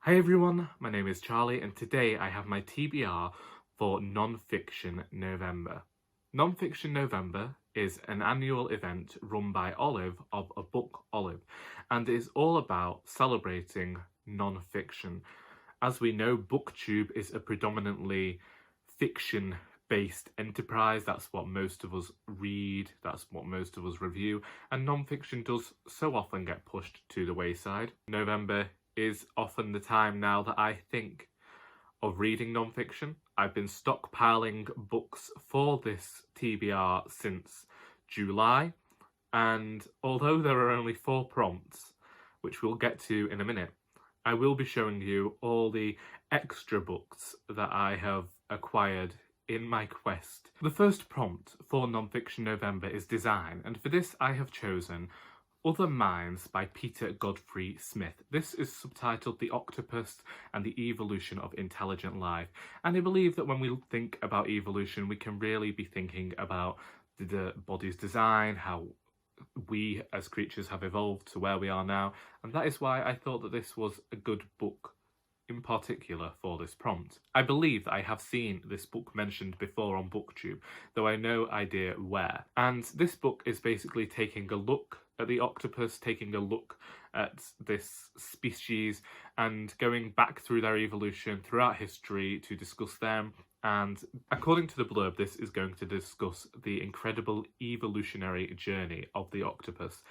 Hi everyone, my name is Charlie and today I have my TBR for Non-Fiction November. Non-Fiction November is an annual event run by Olive of A Book Olive and is all about celebrating non-fiction. As we know, Booktube is a predominantly fiction-based enterprise. That's what most of us read, that's what most of us review, and non-fiction does so often get pushed to the wayside. November is often the time now that I think of reading non-fiction. I've been stockpiling books for this TBR since July, and although there are only 4 prompts, which we'll get to in a minute, I will be showing you all the extra books that I have acquired in my quest. The first prompt for Non-Fiction November is design, and for this I have chosen Other Minds by Peter Godfrey Smith. This is subtitled The Octopus and the Evolution of Intelligent Life, and I believe that when we think about evolution we can really be thinking about the body's design, how we as creatures have evolved to where we are now, and that is why I thought that this was a good book in particular for this prompt. I believe that I have seen this book mentioned before on Booktube, though I have no idea where. And this book is basically taking a look at the octopus, taking a look at this species and going back through their evolution throughout history to discuss them. And according to the blurb, this is going to discuss the incredible evolutionary journey of the octopus.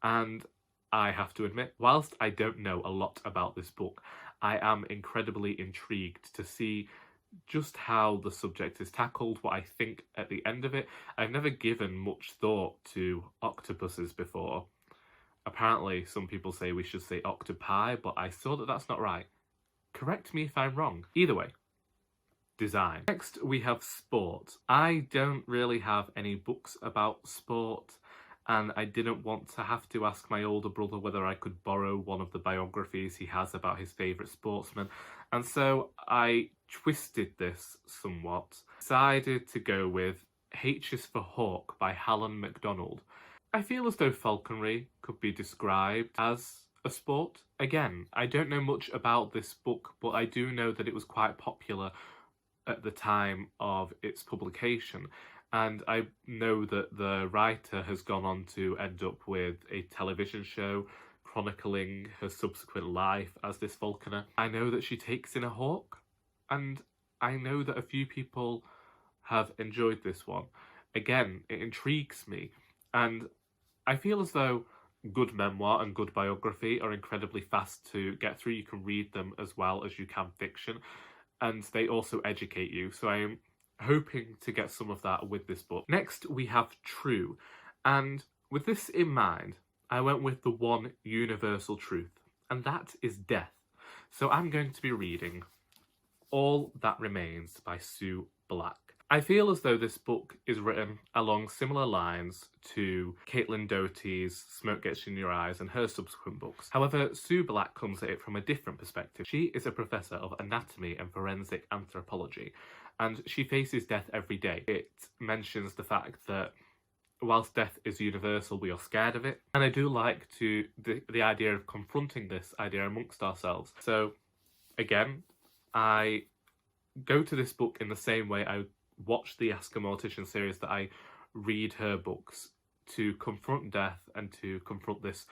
And I have to admit, whilst I don't know a lot about this book, I am incredibly intrigued to see just how the subject is tackled, what I think at the end of it. I've never given much thought to octopuses before. Apparently, some people say we should say octopi, but I saw that that's not right. Correct me if I'm wrong. Either way, design. Next, we have sport. I don't really have any books about sport, and I didn't want to have to ask my older brother whether I could borrow one of the biographies he has about his favourite sportsmen, and so I twisted this somewhat. Decided to go with H is for Hawk by Helen Macdonald. I feel as though falconry could be described as a sport. Again, I don't know much about this book, but I do know that it was quite popular at the time of its publication. And I know that the writer has gone on to end up with a television show chronicling her subsequent life as this falconer. I know that she takes in a hawk, and I know that a few people have enjoyed this one. Again, it intrigues me, and I feel as though good memoir and good biography are incredibly fast to get through. You can read them as well as you can fiction, and they also educate you. So I am hoping to get some of that with this book. Next, we have True, and with this in mind, I went with the one universal truth, and that is death. So I'm going to be reading All That Remains by Sue Black. I feel as though this book is written along similar lines to Caitlin Doty's Smoke Gets in Your Eyes and her subsequent books. However, Sue Black comes at it from a different perspective. She is a professor of anatomy and forensic anthropology, and she faces death every day. It mentions the fact that whilst death is universal, we are scared of it. And I do like the idea of confronting this idea amongst ourselves. So again, I go to this book in the same way I watch the Ask a Mortician series, that I read her books to confront death and to confront this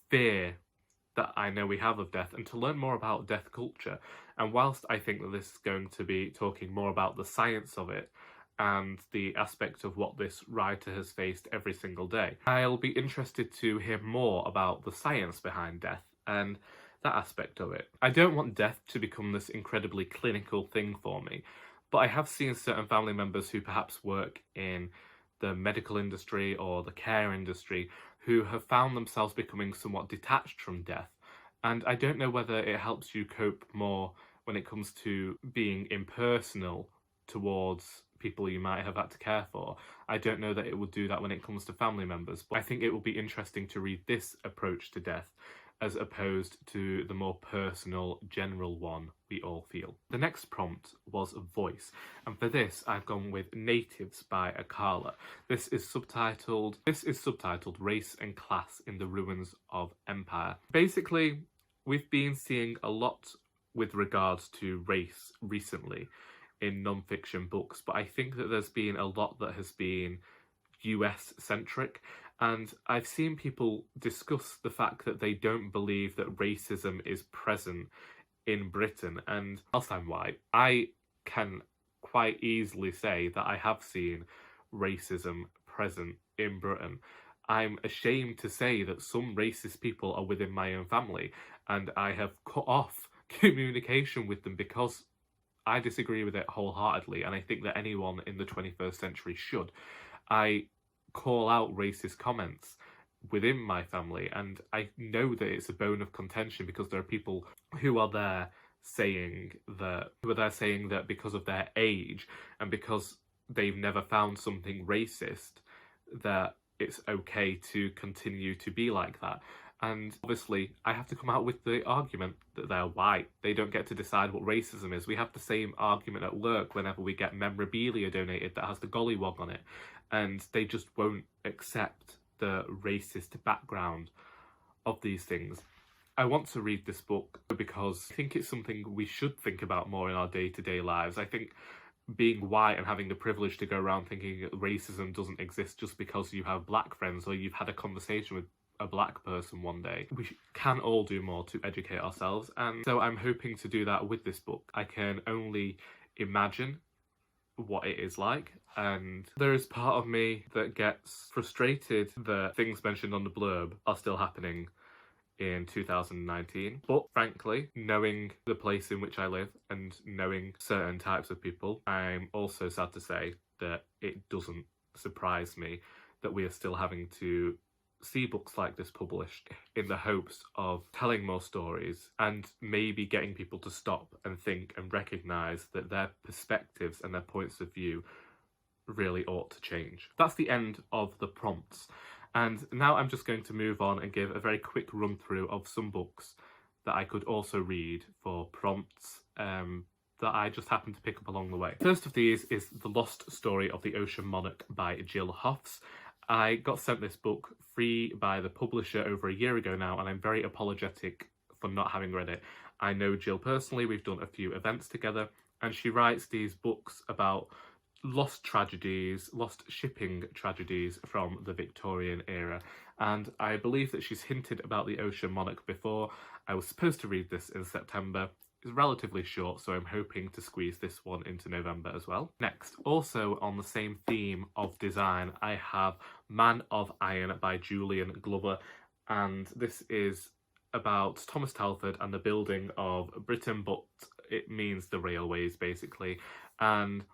fear that I know we have of death, and to learn more about death culture. And whilst I think that this is going to be talking more about the science of it and the aspect of what this writer has faced every single day, I'll be interested to hear more about the science behind death and that aspect of it. I don't want death to become this incredibly clinical thing for me, but I have seen certain family members who perhaps work in the medical industry or the care industry who have found themselves becoming somewhat detached from death. And I don't know whether it helps you cope more when it comes to being impersonal towards people you might have had to care for. I don't know that it would do that when it comes to family members, but I think it will be interesting to read this approach to death as opposed to the more personal, general one we all feel. The next prompt was voice, and for this I've gone with Natives by Akala. This is subtitled Race and Class in the Ruins of Empire. Basically, we've been seeing a lot with regards to race recently in non-fiction books, but I think that there's been a lot that has been US centric, and I've seen people discuss the fact that they don't believe that racism is present in Britain. And whilst I'm white, I can quite easily say that I have seen racism present in Britain. I'm ashamed to say that some racist people are within my own family, and I have cut off communication with them because I disagree with it wholeheartedly, and I think that anyone in the 21st century should. I call out racist comments within my family, and I know that it's a bone of contention because there are people who are there saying that because of their age and because they've never found something racist, that it's okay to continue to be like that. And obviously, I have to come out with the argument that they're white. They don't get to decide what racism is. We have the same argument at work whenever we get memorabilia donated that has the gollywog on it. And they just won't accept the racist background of these things. I want to read this book because I think it's something we should think about more in our day-to-day lives. I think being white and having the privilege to go around thinking that racism doesn't exist just because you have black friends or you've had a conversation with a black person one day. We can all do more to educate ourselves, and so I'm hoping to do that with this book. I can only imagine what it is like, and there is part of me that gets frustrated that things mentioned on the blurb are still happening in 2019. But frankly, knowing the place in which I live and knowing certain types of people, I'm also sad to say that it doesn't surprise me that we are still having to see books like this published in the hopes of telling more stories and maybe getting people to stop and think and recognise that their perspectives and their points of view really ought to change. That's the end of the prompts. And now I'm just going to move on and give a very quick run through of some books that I could also read for prompts that I just happened to pick up along the way. First of these is The Lost Story of the Ocean Monarch by Gill Hoffs. I got sent this book free by the publisher over a year ago now, and I'm very apologetic for not having read it. I know Jill personally, we've done a few events together, and she writes these books about lost tragedies, lost shipping tragedies from the Victorian era. And I believe that she's hinted about the Ocean Monarch before. I was supposed to read this in September. It's relatively short, so I'm hoping to squeeze this one into November as well. Next, also on the same theme of design, I have Man of Iron by Julian Glover, and this is about Thomas Telford and the building of Britain, but it means the railways basically. And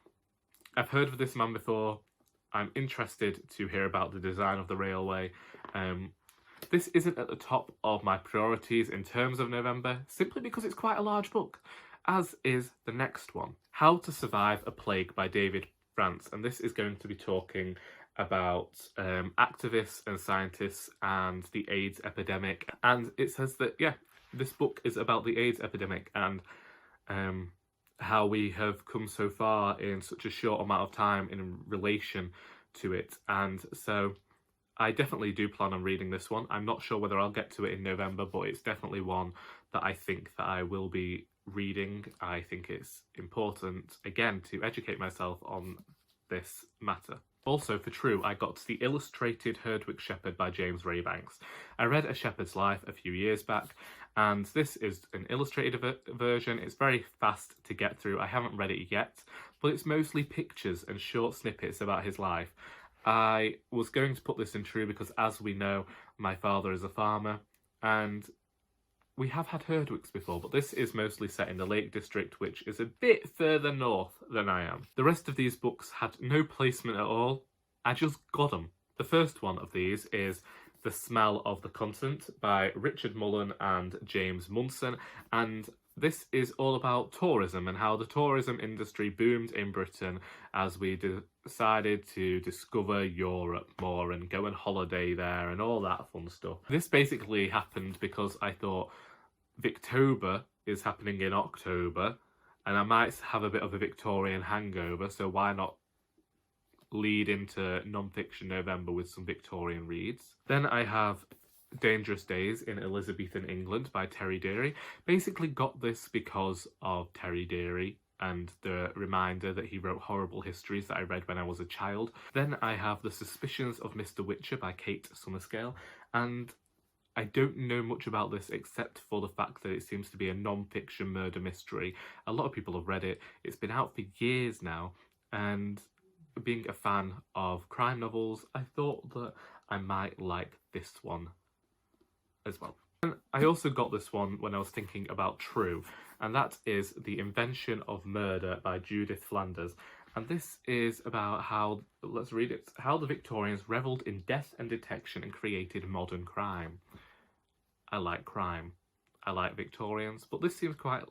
I've heard of this man before. I'm interested to hear about the design of the railway. This isn't at the top of my priorities in terms of November, simply because it's quite a large book, as is the next one, How to Survive a Plague by David France. And this is going to be talking about activists and scientists and the AIDS epidemic. And it says that, yeah, this book is about the AIDS epidemic and how we have come so far in such a short amount of time in relation to it. And so I definitely do plan on reading this one. I'm not sure whether I'll get to it in November, but it's definitely one that I think that I will be reading. I think it's important, again, to educate myself on this matter. Also, for True, I got the illustrated Herdwick Shepherd by James Rebanks. I read A Shepherd's Life a few years back, and this is an illustrated version. It's very fast to get through. I haven't read it yet, but it's mostly pictures and short snippets about his life. I was going to put this in True because, as we know, my father is a farmer, and we have had Herdwicks before, but this is mostly set in the Lake District, which is a bit further north than I am. The rest of these books had no placement at all. I just got them. The first one of these is The Smell of the Continent by Richard Mullen and James Munson, and this is all about tourism and how the tourism industry boomed in Britain as we decided to discover Europe more and go on holiday there and all that fun stuff. This basically happened because I thought Victober is happening in October and I might have a bit of a Victorian hangover, so why not lead into non-fiction November with some Victorian reads. Then I have Dangerous Days in Elizabethan England by Terry Deary. Basically got this because of Terry Deary and the reminder that he wrote horrible histories that I read when I was a child. Then I have The Suspicions of Mr. Witcher by Kate Summerscale, and I don't know much about this except for the fact that it seems to be a non-fiction murder mystery. A lot of people have read it. It's been out for years now, and being a fan of crime novels, I thought that I might like this one as well. And I also got this one when I was thinking about True, and that is The Invention of Murder by Judith Flanders. And this is about how, let's read it, how the Victorians revelled in death and detection and created modern crime. I like crime. I like Victorians, but this seems quite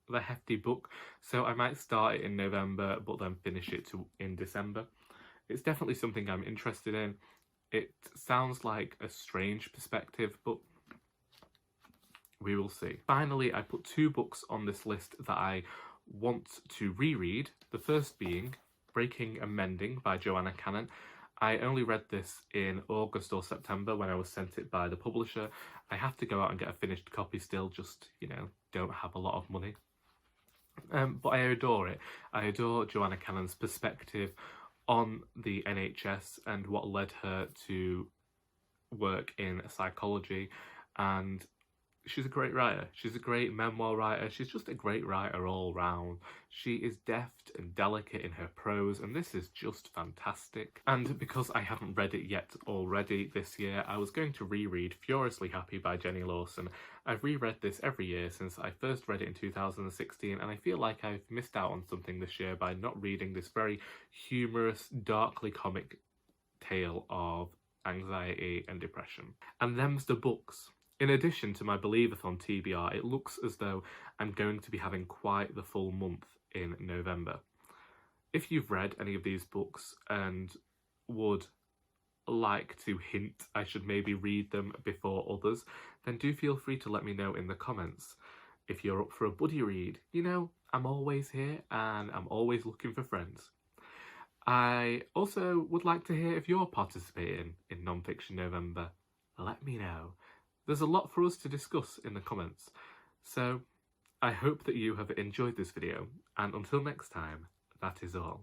the hefty book, so I might start it in November but then finish it in December. It's definitely something I'm interested in. It sounds like a strange perspective, but we will see. Finally, I put 2 books on this list that I want to reread. The first being Breaking and Mending by Joanna Cannon. I only read this in August or September when I was sent it by the publisher. I have to go out and get a finished copy still, just, you know, don't have a lot of money. But I adore it. I adore Joanna Cannon's perspective on the NHS and what led her to work in psychology, and she's a great writer. She's a great memoir writer. She's just a great writer all round. She is deft and delicate in her prose, and this is just fantastic. And because I haven't read it yet already this year, I was going to reread Furiously Happy by Jenny Lawson. I've reread this every year since I first read it in 2016, and I feel like I've missed out on something this year by not reading this very humorous, darkly comic tale of anxiety and depression. And them's the books. In addition to my Believeathon TBR, it looks as though I'm going to be having quite the full month in November. If you've read any of these books and would like to hint I should maybe read them before others, then do feel free to let me know in the comments. If you're up for a buddy read, you know, I'm always here and I'm always looking for friends. I also would like to hear if you're participating in Non-Fiction November. Let me know. There's a lot for us to discuss in the comments, so I hope that you have enjoyed this video, and until next time, that is all.